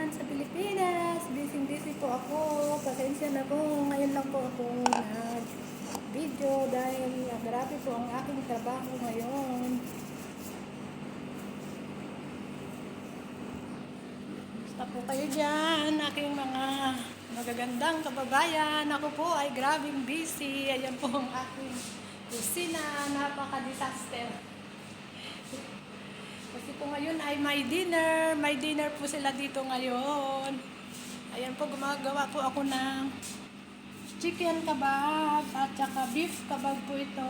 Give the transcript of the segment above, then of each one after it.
dyan sa Pilipinas. Busy po ako. Pasensya na po. Ngayon lang po ako nag-video dahil marami po ang aking trabaho ngayon. Basta po kayo dyan, aking mga magagandang kababayan. Ako po ay grabing busy. Ayan po ang aking kusina. Napaka-disaster. Kasi po ngayon ay may dinner. May dinner po sila dito ngayon. Ayan po, gumagawa po ako ng chicken kebab at saka beef kebab po ito.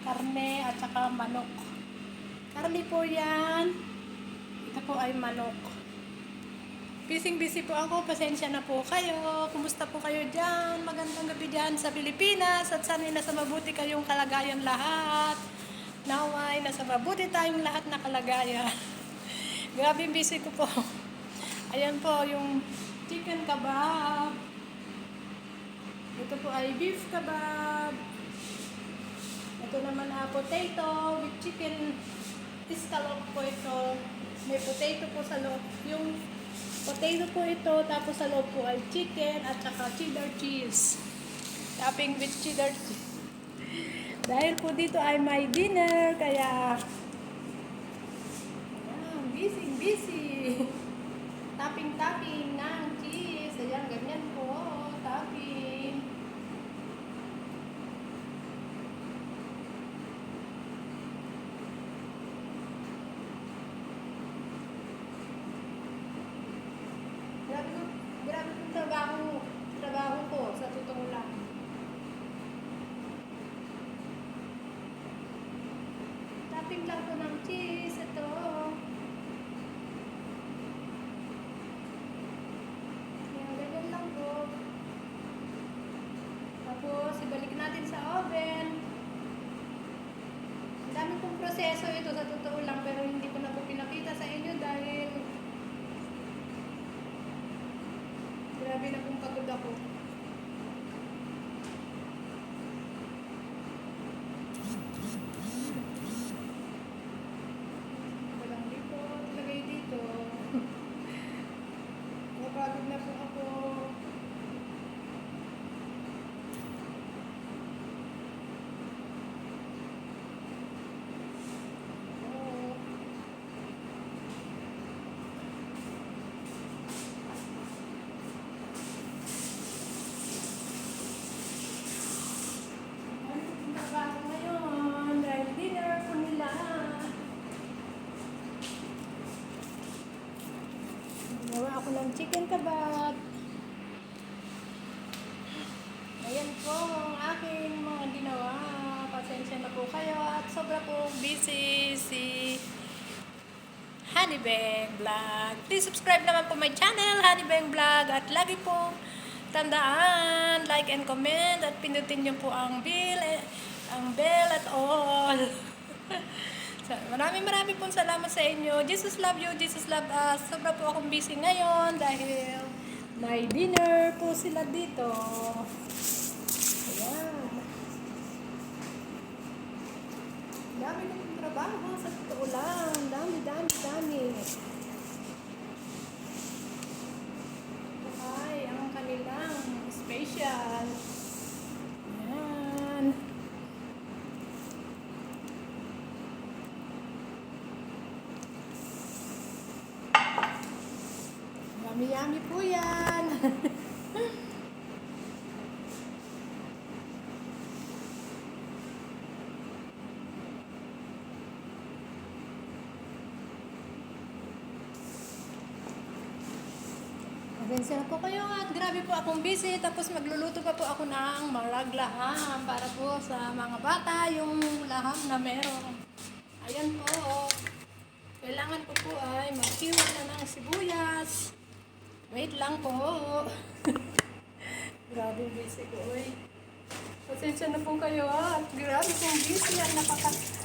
Karne at saka manok. Karne po yan. Ito po ay manok. Busy po ako. Pasensya na po kayo. Kumusta po kayo dyan? Magandang gabi dyan sa Pilipinas. At sana'y nasa mabuti kayong kalagayan lahat. Naway, nasa mabuti tayong lahat na kalagayan. Grabe busy ko po. Ayan po yung chicken kebab. Ito po ay beef kebab. Ito naman potato with chicken scallop po ito. May potato po sa loob. Yung potato po ito, tapos sa loob po ay chicken at saka cheddar cheese. Topping with cheddar cheese. Dahil po dito ay may dinner, kaya busy. Topping ng cheese. Ayan, ganyan po. Topping. Grabe yung trabaho ko, sa totoo lang. Topping lang po ng cheese. Ito. Yan, ganyan lang po. Tapos, ibalik natin sa oven. Ang dami pong proseso ito sa totoo lang, pero hindi ko na po pinakita sa inyo dahil grabe na pong pagod ako. Walang dito, lagay dito. Napagod na po ako. Gawa ako ng chicken kebab. Ayan po ang aking mga ginawa. Pasensya na po kayo at sobra po busy si Honeybang Vlog. Please subscribe naman po my channel, Honeybang Vlog. At lagi po tandaan, like and comment at pindutin niyo po ang bell at all. Marami pong salamat sa inyo. Jesus love you, Jesus love us. Sobra po akong busy ngayon dahil may dinner po sila dito. Ayan. Dami na yung trabaho sa totoo lang. Dami. Ito ay ang kanilang special. Ayan. Yummy po yan. Pasensya na po kayo at grabe po akong busy. Tapos magluluto pa po ako ng malaglaham para po sa mga bata yung laham na meron. Ayan po. Kailangan ko po ay mag-hiwa na ng sibuyas. Wait lang po. Grabe busy ko, oy. Pasensya na po kayo, ha. At grabe pong busy. At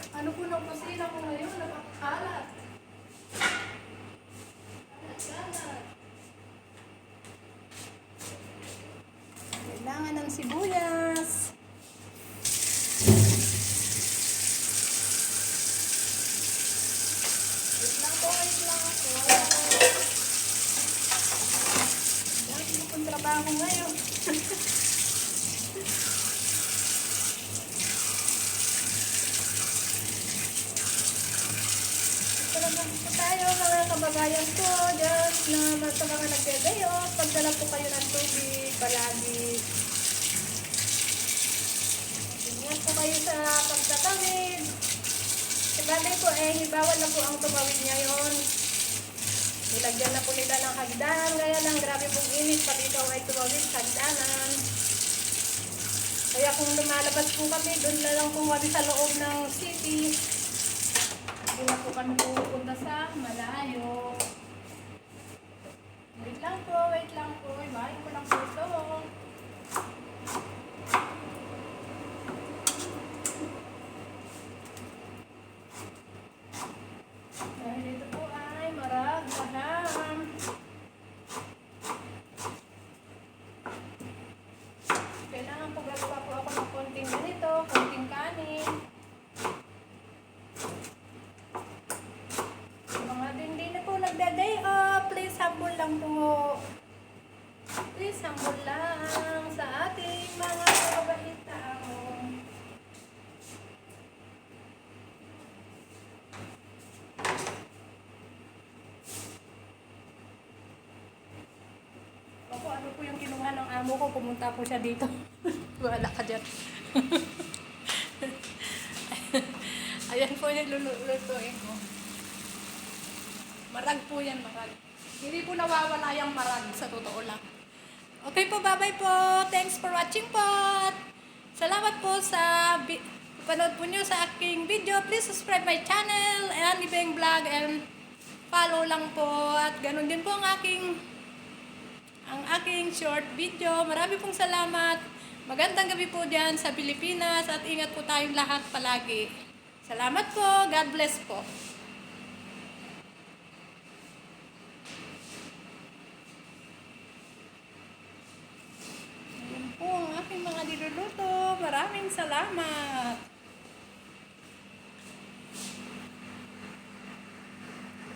ano po ng kusina ko ngayon, napakalat. Kailangan ng sibuyas. Wait lang ako. trabaho ngayon. Talagang po tayo mga kababayan ko dyan na sa mga nagdedeyo. Pagdala po kayo ng tubig palagi. Ingat po kayo sa pagtatawid. Sabagay po bawal na po ang tumawid ngayon. Nilagyan na po nila ng hagdan. Kaya lang grabe pong init pag ikaw ay tumawid sa hagdanan. Kaya kung lumalabas po kami, doon na lang po kami sa loob ng city. Hindi na po kami pupunta sa malayo. Wait lang po, wait lang po. Ibahin ko lang po ito. Dahil ito po ay maragaham. Kailangan po gagawa po ako ng konting ganito, konting kanin. Mga hindi na po nagda-day off, please humble lang po. Please humble lang sa ating mga kababait tao. Ako, ano po yung kinuha ng amo ko, pumunta po siya dito. Wala ka dyan. Ayan po yung lulutuin ko. Marag po yan, marag. Hindi po nawawala yung marag, sa totoo lang. Okay po, bye-bye po. Thanks for watching po. Salamat po sa panood po nyo sa aking video. Please subscribe my channel, and Ibeng Vlog, and follow lang po. At ganun din po ang aking short video. Marami pong salamat. Magandang gabi po dyan sa Pilipinas at ingat po tayong lahat palagi. Salamat po. God bless po. Ayan po ang aking mga niluluto. Maraming salamat.